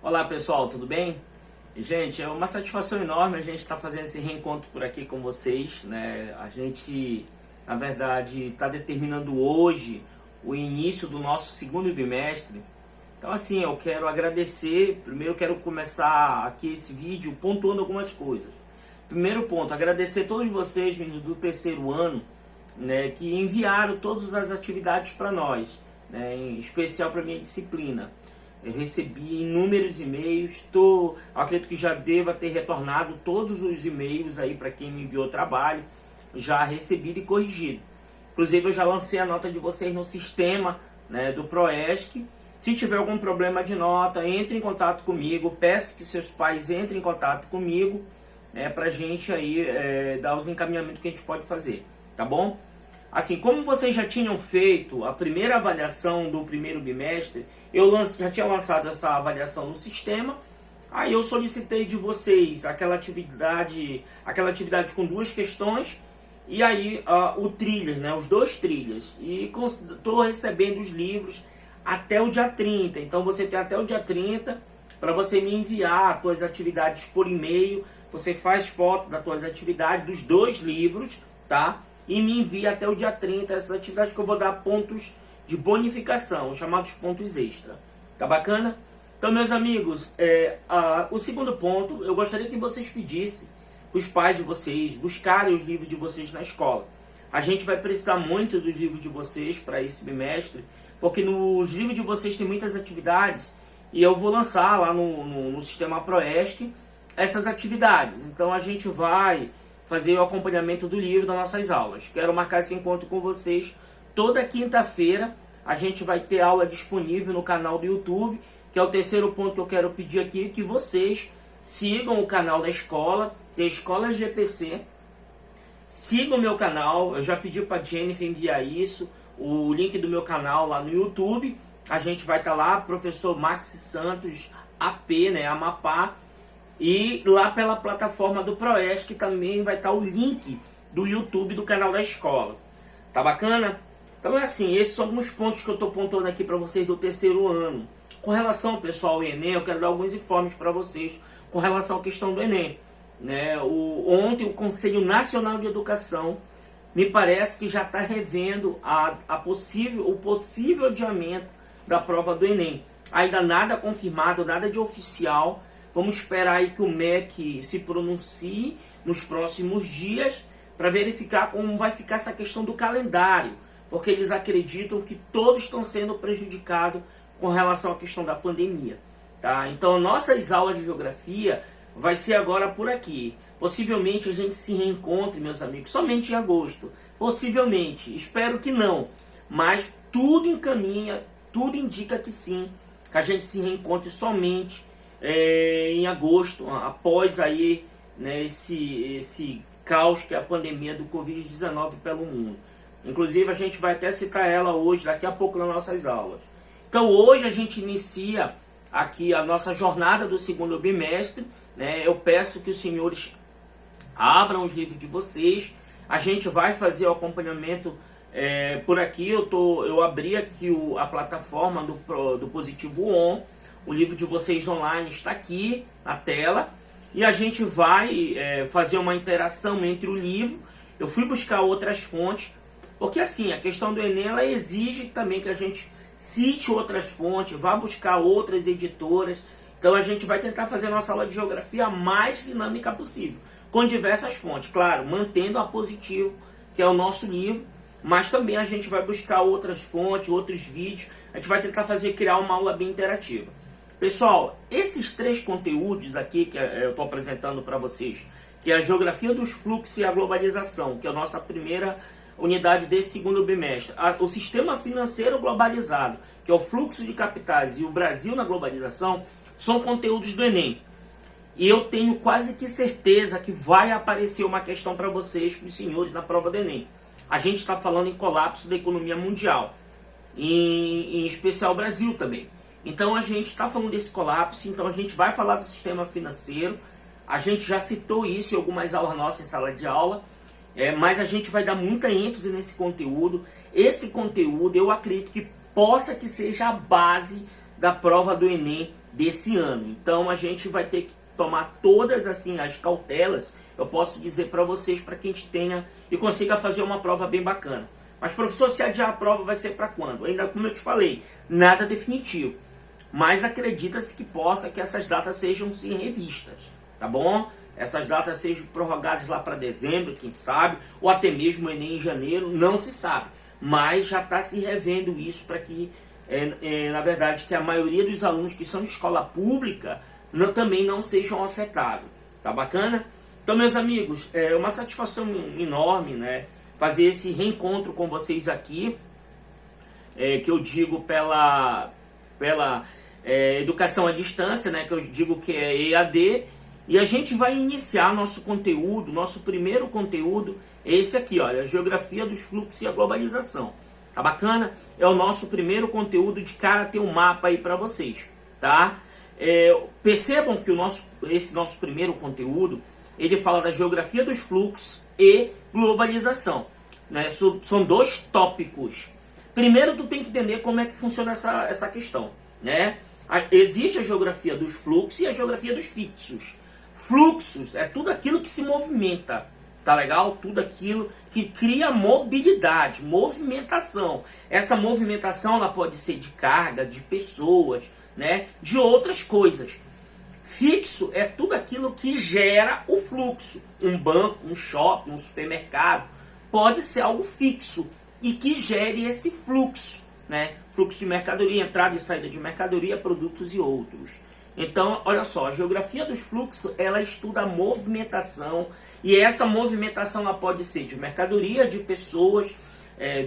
Olá pessoal, tudo bem? Gente, é uma satisfação enorme a gente estar fazendo esse reencontro por aqui com vocês, né? A gente, na verdade, está determinando hoje o início do nosso segundo bimestre. Então assim, eu quero agradecer, primeiro eu quero começar aqui esse vídeo pontuando algumas coisas. Primeiro ponto, agradecer a todos vocês, meninos do terceiro ano, né, que enviaram todas as atividades para nós, né, em especial para minha disciplina. Eu recebi inúmeros e-mails, acredito que já deva ter retornado todos os e-mails aí para quem me enviou trabalho, já recebido e corrigido. Inclusive eu já lancei a nota de vocês no sistema, né, do Proesc. Se tiver algum problema de nota, entre em contato comigo, peço que seus pais entrem em contato comigo, né, para a gente aí dar os encaminhamentos que a gente pode fazer, tá bom? Assim, como vocês já tinham feito a primeira avaliação do primeiro bimestre, eu já tinha lançado essa avaliação no sistema, aí eu solicitei de vocês aquela atividade com duas questões, e aí o trilhas, né, os dois trilhas, e estou recebendo os livros até o dia 30, então você tem até o dia 30 para você me enviar as suas atividades por e-mail, você faz foto das suas atividades, dos dois livros, tá? E me envia até o dia 30 essas atividades que eu vou dar pontos de bonificação, chamados pontos extra. Tá bacana? Então, meus amigos, o segundo ponto, eu gostaria que vocês pedissem para os pais de vocês buscarem os livros de vocês na escola. A gente vai precisar muito dos livros de vocês para esse bimestre, porque nos livros de vocês tem muitas atividades e eu vou lançar lá no sistema Proesc essas atividades. Então, a gente vai fazer o acompanhamento do livro das nossas aulas. Quero marcar esse encontro com vocês toda quinta-feira. A gente vai ter aula disponível no canal do YouTube, que é o terceiro ponto que eu quero pedir aqui, que vocês sigam o canal da escola, que é a Escola GPC. Sigam o meu canal, eu já pedi para a Jennifer enviar isso, o link do meu canal lá no YouTube. A gente vai estar lá, professor Max Santos, AP, né, Amapá. E lá pela plataforma do Proesc também vai estar o link do YouTube do canal da escola. Tá bacana? Então é assim, esses são alguns pontos que eu estou pontuando aqui para vocês do terceiro ano. Com relação, pessoal, ao Enem, eu quero dar alguns informes para vocês com relação à questão do Enem. Né? Ontem o Conselho Nacional de Educação me parece que já está revendo o possível adiamento da prova do Enem. Ainda nada confirmado, nada de oficial. Vamos esperar aí que o MEC se pronuncie nos próximos dias para verificar como vai ficar essa questão do calendário, porque eles acreditam que todos estão sendo prejudicados com relação à questão da pandemia. Tá? Então, nossas aulas de geografia vai ser agora por aqui. Possivelmente a gente se reencontre, meus amigos, somente em agosto. Possivelmente, espero que não, mas tudo encaminha, tudo indica que sim, que a gente se reencontre somente em agosto, após aí, né, esse caos que é a pandemia do Covid-19 pelo mundo. Inclusive a gente vai até citar ela hoje, daqui a pouco nas nossas aulas. Então hoje a gente inicia aqui a nossa jornada do segundo bimestre, né? Eu peço que os senhores abram os livros de vocês, a gente vai fazer o acompanhamento por aqui. Eu abri aqui a plataforma do Positivo On. O livro de vocês online está aqui na tela e a gente vai fazer uma interação entre o livro. Eu fui buscar outras fontes, porque assim, a questão do Enem ela exige também que a gente cite outras fontes, vá buscar outras editoras. Então a gente vai tentar fazer a nossa aula de geografia a mais dinâmica possível, com diversas fontes, claro, mantendo a Positivo, que é o nosso livro, mas também a gente vai buscar outras fontes, outros vídeos. A gente vai tentar criar uma aula bem interativa. Pessoal, esses três conteúdos aqui que eu estou apresentando para vocês, que é a Geografia dos Fluxos e a Globalização, que é a nossa primeira unidade desse segundo bimestre, o Sistema Financeiro Globalizado, que é o Fluxo de Capitais, e o Brasil na Globalização, são conteúdos do Enem. E eu tenho quase que certeza que vai aparecer uma questão para vocês, para os senhores, na prova do Enem. A gente está falando em colapso da economia mundial, em especial o Brasil também. Então a gente está falando desse colapso, então a gente vai falar do sistema financeiro. A gente já citou isso em algumas aulas nossas em sala de aula, mas a gente vai dar muita ênfase nesse conteúdo. Esse conteúdo eu acredito que possa que seja a base da prova do Enem desse ano. Então a gente vai ter que tomar todas assim as cautelas, eu posso dizer para vocês, para que a gente tenha e consiga fazer uma prova bem bacana. Mas, professor, se adiar a prova vai ser para quando? Ainda como eu te falei, nada definitivo. Mas acredita-se que possa que essas datas sejam sim revistas, tá bom? Essas datas sejam prorrogadas lá para dezembro, quem sabe, ou até mesmo o Enem em janeiro, não se sabe. Mas já está se revendo isso para que, na verdade, que a maioria dos alunos que são de escola pública também não sejam afetados. Tá bacana? Então, meus amigos, é uma satisfação enorme, né, fazer esse reencontro com vocês aqui, que eu digo pela educação à distância, né, que eu digo que é EAD, e a gente vai iniciar nosso conteúdo, nosso primeiro conteúdo, esse aqui, olha, a Geografia dos Fluxos e a Globalização. Tá bacana? É o nosso primeiro conteúdo, de cara tem um mapa aí para vocês, tá? Percebam que esse nosso primeiro conteúdo, ele fala da geografia dos fluxos e globalização, né? São dois tópicos. Primeiro, tu tem que entender como é que funciona essa questão, né? Existe a geografia dos fluxos e a geografia dos fixos. Fluxos é tudo aquilo que se movimenta, tá legal? Tudo aquilo que cria mobilidade, movimentação. Essa movimentação ela pode ser de carga, de pessoas, né? De outras coisas. Fixo é tudo aquilo que gera o fluxo. Um banco, um shopping, um supermercado pode ser algo fixo e que gere esse fluxo, né? Fluxo de mercadoria, entrada e saída de mercadoria, produtos e outros. Então, olha só, a geografia dos fluxos, ela estuda a movimentação, e essa movimentação ela pode ser de mercadoria, de pessoas,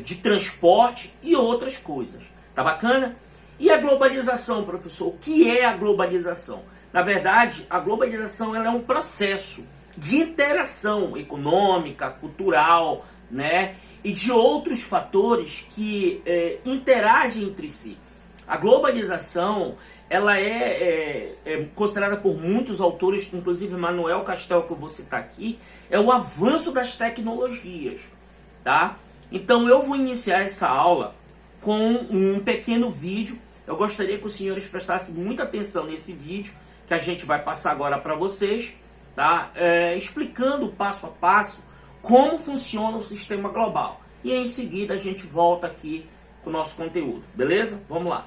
de transporte e outras coisas. Tá bacana? E a globalização, professor? O que é a globalização? Na verdade, a globalização ela é um processo de interação econômica, cultural, né? E de outros fatores que interagem entre si. A globalização ela é considerada por muitos autores, inclusive Manuel Castel, que eu vou citar aqui, é o avanço das tecnologias, tá? Então eu vou iniciar essa aula com um pequeno vídeo. Eu gostaria que os senhores prestassem muita atenção nesse vídeo, que a gente vai passar agora para vocês, tá? Explicando passo a passo como funciona o sistema global. E em seguida a gente volta aqui com o nosso conteúdo, beleza? Vamos lá.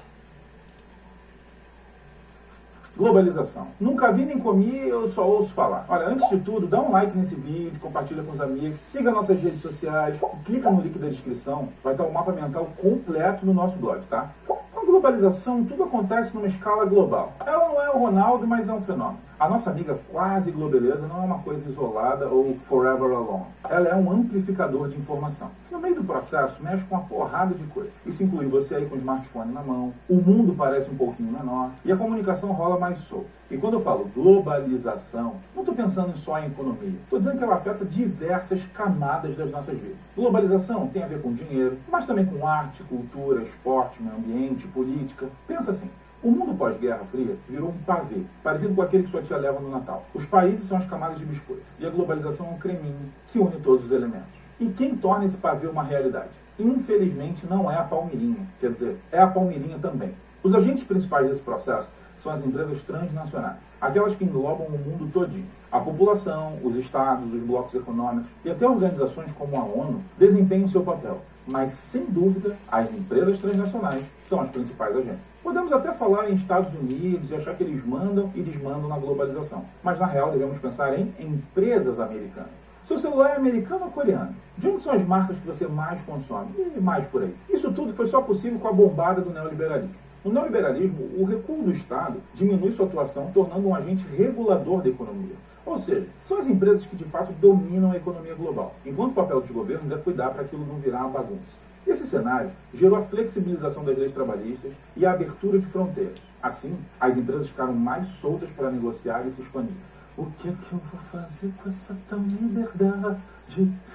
Globalização. Nunca vi nem comi, eu só ouço falar. Olha, antes de tudo, dá um like nesse vídeo, compartilha com os amigos, siga nossas redes sociais, clica no link da descrição, vai estar o mapa mental completo no nosso blog, tá? Com a globalização, tudo acontece numa escala global. Ela não é o Ronaldo, mas é um fenômeno. A nossa amiga quase globeleza não é uma coisa isolada ou forever alone. Ela é um amplificador de informação. No meio do processo, mexe com uma porrada de coisa. Isso inclui você aí com o smartphone na mão, o mundo parece um pouquinho menor e a comunicação rola mais solta. E quando eu falo globalização, não estou pensando só em economia. Estou dizendo que ela afeta diversas camadas das nossas vidas. Globalização tem a ver com dinheiro, mas também com arte, cultura, esporte, meio ambiente, política. Pensa assim. O mundo pós-Guerra Fria virou um pavê, parecido com aquele que sua tia leva no Natal. Os países são as camadas de biscoito, e a globalização é um creminho que une todos os elementos. E quem torna esse pavê uma realidade? Infelizmente não é a Palmeirinha, quer dizer, é a Palmeirinha também. Os agentes principais desse processo são as empresas transnacionais, aquelas que englobam o mundo todinho. A população, os estados, os blocos econômicos e até organizações como a ONU desempenham seu papel. Mas, sem dúvida, as empresas transnacionais são as principais agentes. Podemos até falar em Estados Unidos e achar que eles mandam e desmandam na globalização. Mas, na real, devemos pensar em empresas americanas. Seu celular é americano ou coreano? De onde são as marcas que você mais consome? E mais por aí. Isso tudo foi só possível com a bombada do neoliberalismo. No neoliberalismo, o recuo do Estado diminui sua atuação, tornando um agente regulador da economia. Ou seja, são as empresas que de fato dominam a economia global, enquanto o papel dos governos é cuidar para aquilo não virar uma bagunça. Esse cenário gerou a flexibilização das leis trabalhistas e a abertura de fronteiras. Assim, as empresas ficaram mais soltas para negociar e se expandir. O que é que eu vou fazer com essa tal liberdade?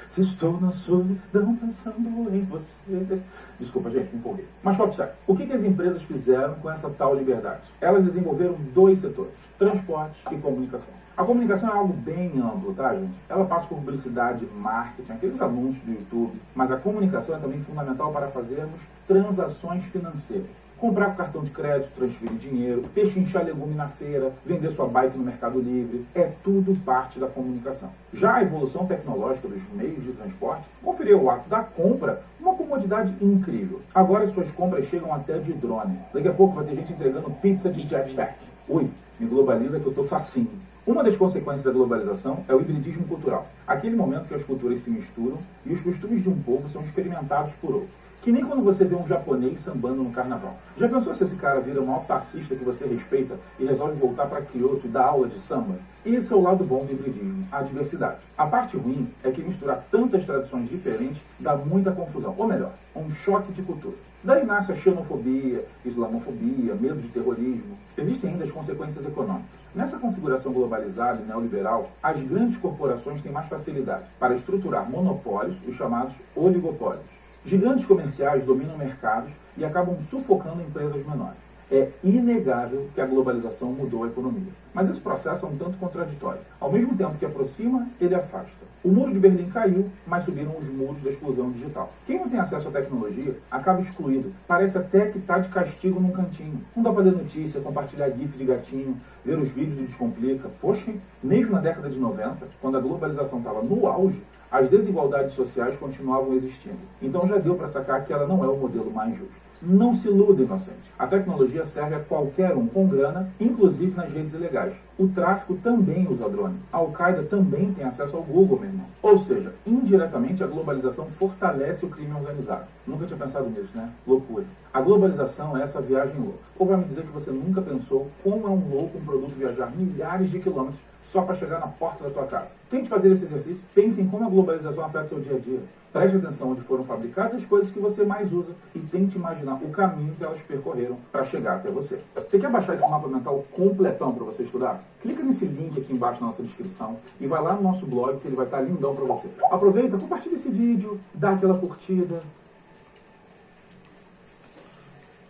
Se estou na solidão pensando em você. Desculpa, gente, me empolguei. Mas papo sério, o que as empresas fizeram com essa tal liberdade? Elas desenvolveram dois setores, transporte e comunicação. A comunicação é algo bem amplo, tá, gente? Ela passa por publicidade, marketing, aqueles anúncios do YouTube, mas a comunicação é também fundamental para fazermos transações financeiras. comprar com cartão de crédito, transferir dinheiro, pechinchar legume na feira, vender sua bike no Mercado Livre, é tudo parte da comunicação. Já a evolução tecnológica dos meios de transporte conferiu ao ato da compra uma comodidade incrível. Agora suas compras chegam até de drone. Daqui a pouco vai ter gente entregando pizza de jetpack. Ui, me globaliza que eu tô facinho. Uma das consequências da globalização é o hibridismo cultural. Aquele momento que as culturas se misturam e os costumes de um povo são experimentados por outro. Que nem quando você vê um japonês sambando no carnaval. Já pensou se esse cara vira o maior passista que você respeita e resolve voltar para Kyoto e dar aula de samba? Esse é o lado bom do hibridismo, a diversidade. A parte ruim é que misturar tantas tradições diferentes dá muita confusão. Ou melhor, um choque de cultura. Daí nasce a xenofobia, islamofobia, medo de terrorismo. Existem ainda as consequências econômicas. Nessa configuração globalizada e neoliberal, as grandes corporações têm mais facilidade para estruturar monopólios, os chamados oligopólios. Gigantes comerciais dominam mercados e acabam sufocando empresas menores. É inegável que a globalização mudou a economia. Mas esse processo é um tanto contraditório. Ao mesmo tempo que aproxima, ele afasta. O muro de Berlim caiu, mas subiram os muros da exclusão digital. Quem não tem acesso à tecnologia acaba excluído. Parece até que está de castigo num cantinho. Não dá para ler notícia, compartilhar gif de gatinho, ver os vídeos do Descomplica. Poxa, mesmo na década de 90, quando a globalização estava no auge, as desigualdades sociais continuavam existindo. Então já deu para sacar que ela não é o modelo mais justo. Não se iluda, inocente. A tecnologia serve a qualquer um com grana, inclusive nas redes ilegais. O tráfico também usa drone. A Al-Qaeda também tem acesso ao Google, meu irmão. Ou seja, indiretamente a globalização fortalece o crime organizado. Nunca tinha pensado nisso, né? Loucura. A globalização é essa viagem louca. Ou vai me dizer que você nunca pensou como é um louco um produto viajar milhares de quilômetros só para chegar na porta da tua casa? Tente fazer esse exercício. Pense em como a globalização afeta seu dia a dia. Preste atenção onde foram fabricadas as coisas que você mais usa e tente imaginar o caminho que elas percorreram para chegar até você. Você quer baixar esse mapa mental completão para você estudar? Clica nesse link aqui embaixo na nossa descrição e vai lá no nosso blog que ele vai estar lindão para você. Aproveita, compartilha esse vídeo, dá aquela curtida.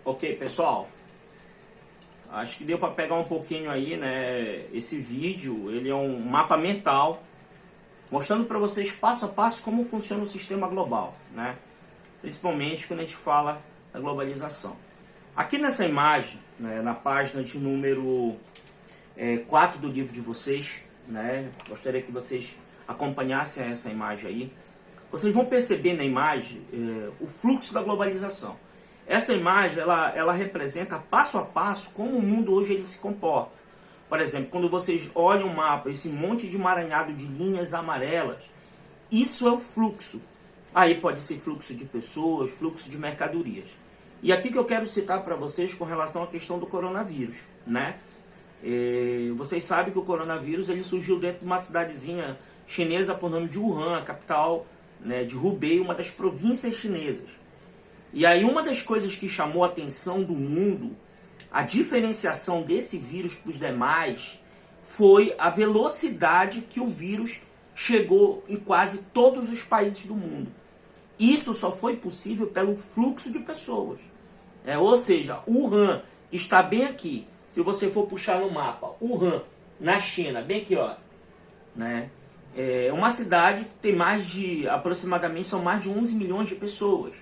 Ok, pessoal. Acho que deu para pegar um pouquinho aí, né? Esse vídeo, ele é um mapa mental mostrando para vocês passo a passo como funciona o sistema global, né? Principalmente quando a gente fala da globalização. Aqui nessa imagem, né, na página de número 4 do livro de vocês, né? Gostaria que vocês acompanhassem essa imagem aí. Vocês vão perceber na imagem o fluxo da globalização. Essa imagem, ela representa passo a passo como o mundo hoje ele se comporta. Por exemplo, quando vocês olham o mapa, esse monte de emaranhado de linhas amarelas, isso é o fluxo. Aí pode ser fluxo de pessoas, fluxo de mercadorias. E aqui que eu quero citar para vocês com relação à questão do coronavírus, né? Vocês sabem que o coronavírus ele surgiu dentro de uma cidadezinha chinesa por nome de Wuhan, a capital, né, de Hubei, uma das províncias chinesas. E aí uma das coisas que chamou a atenção do mundo, a diferenciação desse vírus para os demais, foi a velocidade que o vírus chegou em quase todos os países do mundo. Isso só foi possível pelo fluxo de pessoas. Ou seja, Wuhan, que está bem aqui, se você for puxar no mapa, Wuhan, na China, bem aqui, ó, né? É uma cidade que tem aproximadamente, são mais de 11 milhões de pessoas.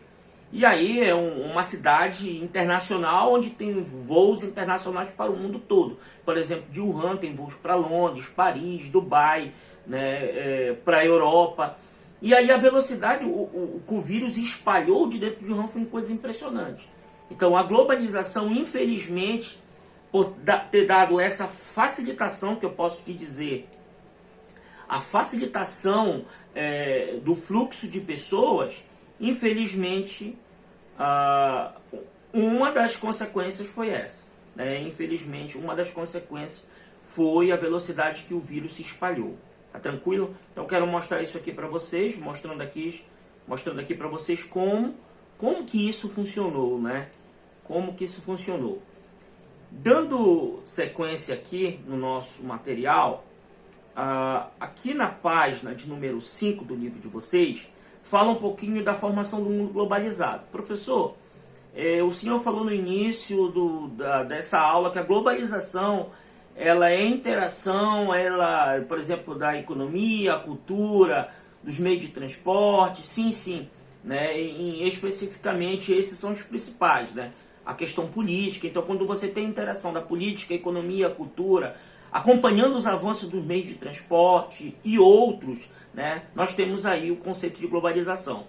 E aí é uma cidade internacional onde tem voos internacionais para o mundo todo. Por exemplo, de Wuhan tem voos para Londres, Paris, Dubai, né, para a Europa. E aí a velocidade, o vírus espalhou de dentro de Wuhan foi uma coisa impressionante. Então a globalização, infelizmente, por ter dado essa facilitação, que eu posso te dizer, a facilitação do fluxo de pessoas, infelizmente, uma das consequências foi essa. Infelizmente, uma das consequências foi a velocidade que o vírus se espalhou. Tá tranquilo? Então, quero mostrar isso aqui para vocês, mostrando aqui para vocês como que isso funcionou, né? Como que isso funcionou. Dando sequência aqui no nosso material, aqui na página de número 5 do livro de vocês, fala um pouquinho da formação do mundo globalizado. Professor, o senhor falou no início dessa aula que a globalização ela é interação, por exemplo, da economia, a cultura, dos meios de transporte, sim, né? Especificamente, esses são os principais, né? a questão política. Então, quando você tem a interação da política, economia, cultura, acompanhando os avanços dos meios de transporte e outros, né, nós temos aí o conceito de globalização.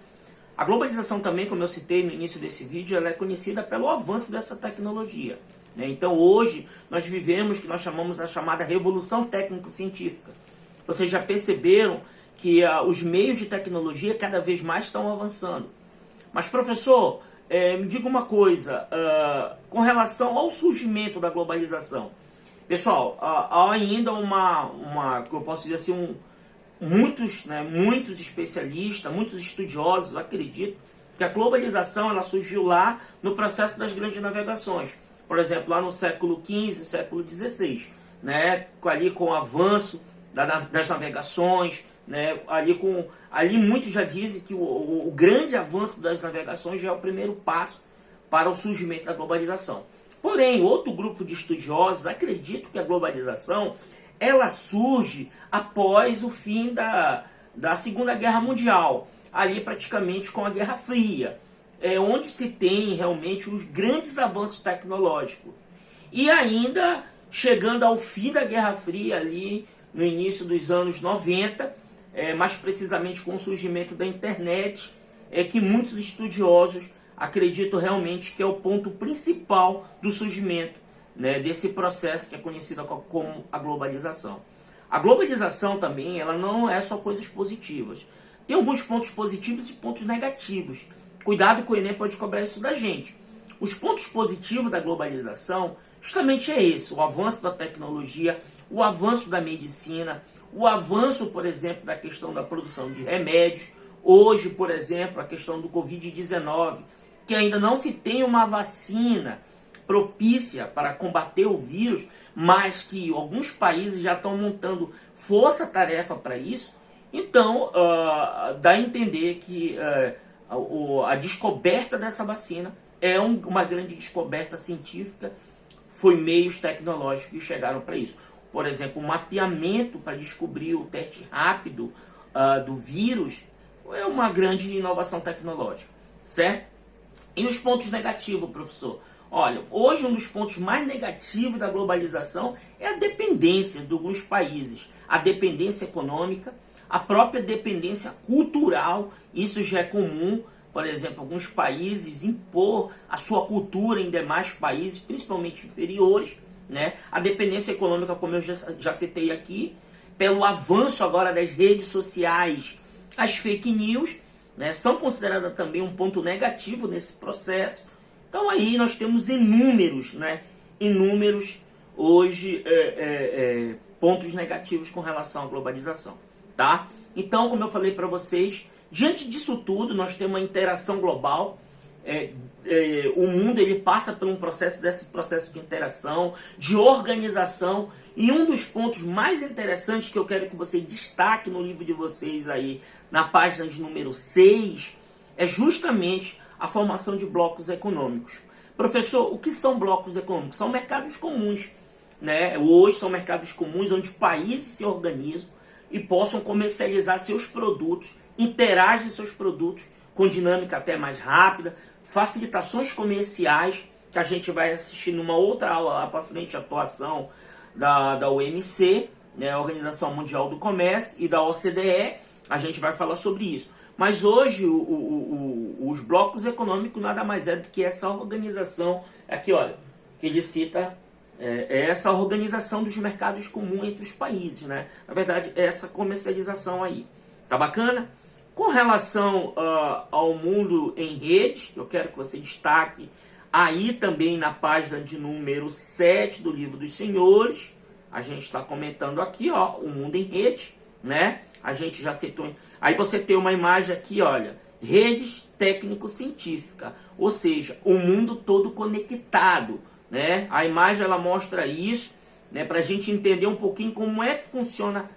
A globalização também, como eu citei no início desse vídeo, ela é conhecida pelo avanço dessa tecnologia, né? Então hoje nós vivemos o que nós chamamos a chamada revolução técnico-científica. Vocês já perceberam que os meios de tecnologia cada vez mais estão avançando. Mas professor, me diga uma coisa, com relação ao surgimento da globalização. Pessoal, há ainda eu posso dizer assim, muitos especialistas, muitos estudiosos acreditam que a globalização ela surgiu lá no processo das grandes navegações. Por exemplo, lá no século XV, século XVI, né? Ali com o avanço das navegações, né? Ali muitos já dizem que o grande avanço das navegações já é o primeiro passo para o surgimento da globalização. Porém, outro grupo de estudiosos acredita que a globalização ela surge após o fim da Segunda Guerra Mundial, ali praticamente com a Guerra Fria, onde se tem realmente os grandes avanços tecnológicos. E ainda chegando ao fim da Guerra Fria, ali no início dos anos 90, mais precisamente com o surgimento da internet, que muitos estudiosos acreditam realmente que é o ponto principal do surgimento, né, desse processo que é conhecido como a globalização. A globalização também ela não é só coisas positivas. Tem alguns pontos positivos e pontos negativos. Cuidado que o Enem pode cobrar isso da gente. Os pontos positivos da globalização justamente é esse, o avanço da tecnologia, o avanço da medicina, o avanço, por exemplo, da questão da produção de remédios. Hoje, por exemplo, a questão do Covid-19, que ainda não se tem uma vacina propícia para combater o vírus, mas que alguns países já estão montando força-tarefa para isso. Então, dá a entender que a descoberta dessa vacina é uma grande descoberta científica, foi meios tecnológicos que chegaram para isso. Por exemplo, o mapeamento para descobrir o teste rápido do vírus é uma grande inovação tecnológica, certo? E os pontos negativos, professor? Olha, hoje um dos pontos mais negativos da globalização é a dependência de alguns países. A dependência econômica, a própria dependência cultural, isso já é comum. Por exemplo, alguns países impor a sua cultura em demais países, principalmente inferiores, né? A dependência econômica, como eu já citei aqui, pelo avanço agora das redes sociais, as fake news, né, são consideradas também um ponto negativo nesse processo. Então aí nós temos inúmeros hoje pontos negativos com relação à globalização, tá? Então, como eu falei para vocês, diante disso tudo nós temos uma interação global. O mundo ele passa por desse processo de interação, de organização, e um dos pontos mais interessantes que eu quero que você destaque no livro de vocês aí, na página de número 6, é justamente a formação de blocos econômicos. Professor, o que são blocos econômicos? São mercados comuns, né? Hoje são mercados comuns onde países se organizam e possam comercializar seus produtos, interagem seus produtos com dinâmica até mais rápida, facilitações comerciais, que a gente vai assistir numa outra aula lá para frente, a atuação da OMC, né, a Organização Mundial do Comércio, e da OCDE, a gente vai falar sobre isso. Mas hoje os blocos econômicos nada mais é do que essa organização, aqui olha, que ele cita, essa organização dos mercados comuns entre os países, né? Na verdade, essa comercialização aí. Tá bacana? Com relação ao mundo em rede, eu quero que você destaque aí também na página de número 7 do Livro dos Senhores, a gente está comentando aqui, ó, o mundo em rede, né? A gente já citou. Aí você tem uma imagem aqui, olha, redes técnico-científica, ou seja, o mundo todo conectado, né? A imagem ela mostra isso, né? Para a gente entender um pouquinho como é que funciona,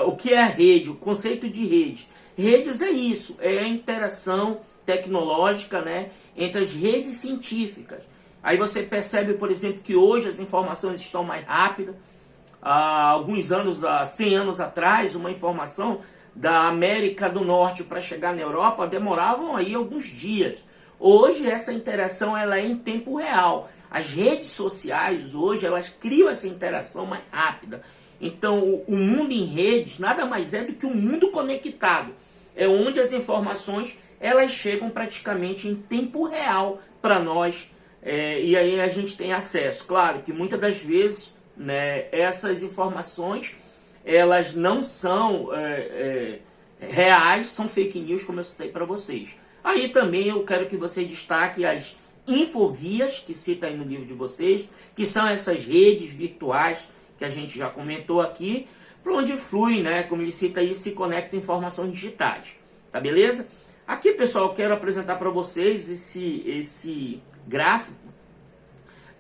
o que é a rede, o conceito de rede. Redes é isso, é a interação tecnológica, né, entre as redes científicas. Aí você percebe, por exemplo, que hoje as informações estão mais rápidas. Há alguns anos, há 100 anos atrás, uma informação da América do Norte para chegar na Europa demoravam aí alguns dias. Hoje essa interação ela é em tempo real. As redes sociais hoje elas criam essa interação mais rápida. Então o mundo em redes nada mais é do que um mundo conectado. É onde as informações elas chegam praticamente em tempo real para nós. E aí a gente tem acesso. Claro que muitas das vezes, né, essas informações elas não são reais, são fake news, como eu citei para vocês. Aí também eu quero que você destaque as infovias, que cita aí no livro de vocês, que são essas redes virtuais que a gente já comentou aqui, para onde flui, né, como ele cita aí, se conectam informações digitais. Tá beleza? Aqui, pessoal, eu quero apresentar para vocês esse gráfico.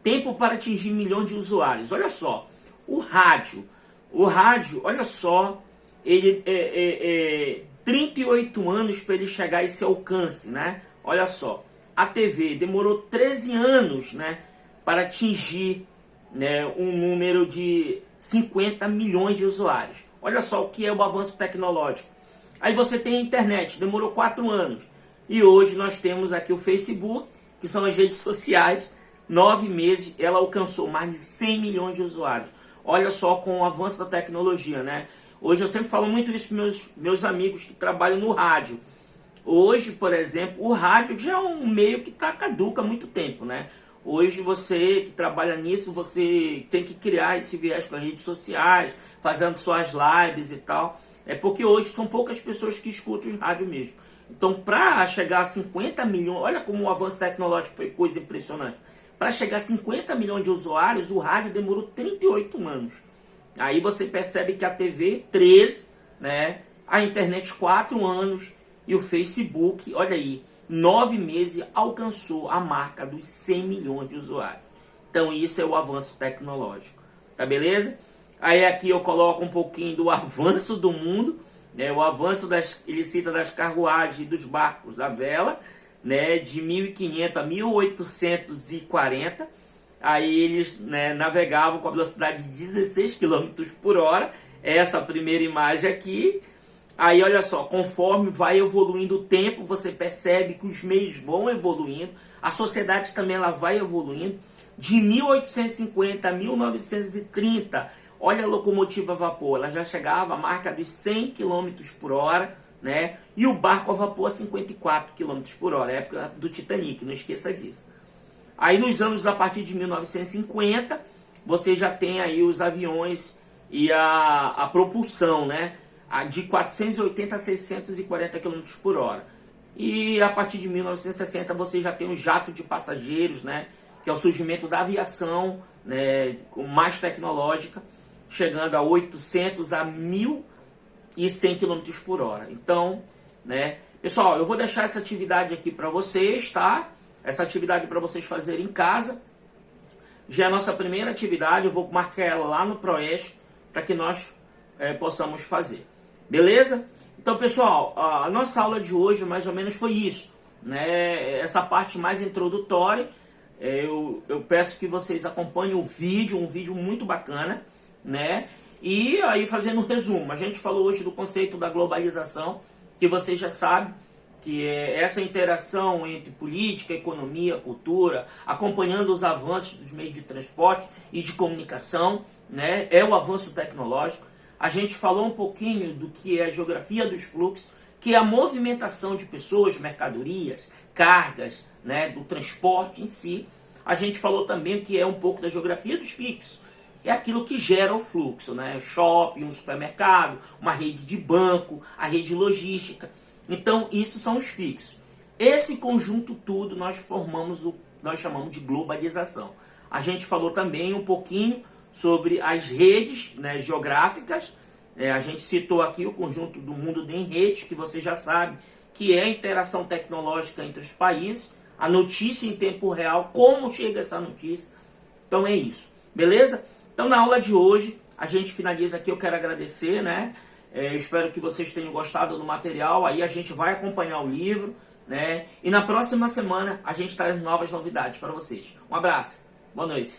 Tempo para atingir 1 milhão de usuários. Olha só, o rádio, olha só, ele 38 anos para ele chegar a esse alcance, né? Olha só, a TV demorou 13 anos, né, para atingir, né, um número de 50 milhões de usuários. Olha só o que é o avanço tecnológico. Aí você tem a internet, demorou 4 anos. E hoje nós temos aqui o Facebook, que são as redes sociais. 9 meses, ela alcançou mais de 100 milhões de usuários. Olha só com o avanço da tecnologia, né? Hoje eu sempre falo muito isso para meus amigos que trabalham no rádio. Hoje, por exemplo, o rádio já é um meio que está caduco há muito tempo, né? Hoje você que trabalha nisso, você tem que criar esse viés com as redes sociais, fazendo suas lives e tal. É porque hoje são poucas pessoas que escutam o rádio mesmo. Então, para chegar a 50 milhões, olha como o avanço tecnológico foi coisa impressionante. Para chegar a 50 milhões de usuários, o rádio demorou 38 anos. Aí você percebe que a TV, 13, né? A internet, 4 anos. E o Facebook, olha aí, 9 meses, alcançou a marca dos 100 milhões de usuários. Então, isso é o avanço tecnológico. Tá beleza? Aí aqui eu coloco um pouquinho do avanço do mundo, né? O avanço ele cita das carruagens e dos barcos à vela, né? De 1500 a 1840. Aí eles, né, navegavam com a velocidade de 16 km por hora. Essa primeira imagem aqui. Aí olha só, conforme vai evoluindo o tempo, você percebe que os meios vão evoluindo. A sociedade também ela vai evoluindo. De 1850 a 1930, olha a locomotiva a vapor, ela já chegava à marca dos 100 km por hora, né? E o barco a vapor a 54 km por hora, época do Titanic, não esqueça disso. Aí nos anos a partir de 1950, você já tem aí os aviões e a propulsão, né? De 480 a 640 km por hora. E a partir de 1960 você já tem o jato de passageiros, né? Que é o surgimento da aviação, né, mais tecnológica, chegando a 800 a 1.100 km por hora. Então, né, pessoal, eu vou deixar essa atividade aqui para vocês, tá? Essa atividade para vocês fazerem em casa. Já é a nossa primeira atividade, eu vou marcar ela lá no Proeste para que nós possamos fazer. Beleza? Então, pessoal, a nossa aula de hoje mais ou menos foi isso, né? Essa parte mais introdutória. Eu peço que vocês acompanhem o vídeo, um vídeo muito bacana, né? E aí, fazendo um resumo, a gente falou hoje do conceito da globalização, que vocês já sabem, que é essa interação entre política, economia, cultura, acompanhando os avanços dos meios de transporte e de comunicação, né? É o avanço tecnológico. A gente falou um pouquinho do que é a geografia dos fluxos, que é a movimentação de pessoas, mercadorias, cargas, né, do transporte em si. A gente falou também o que é um pouco da geografia dos fixos. É aquilo que gera o fluxo, né? Shopping, um supermercado, uma rede de banco, a rede logística. Então, isso são os fixos. Esse conjunto tudo nós chamamos de globalização. A gente falou também um pouquinho sobre as redes, né, geográficas. A gente citou aqui o conjunto do mundo em redes, que você já sabe que é a interação tecnológica entre os países, a notícia em tempo real, como chega essa notícia. Então é isso, beleza? Então na aula de hoje, a gente finaliza aqui, eu quero agradecer, né? Eu espero que vocês tenham gostado do material, aí a gente vai acompanhar o livro, né? E na próxima semana a gente traz novas novidades para vocês. Um abraço, boa noite.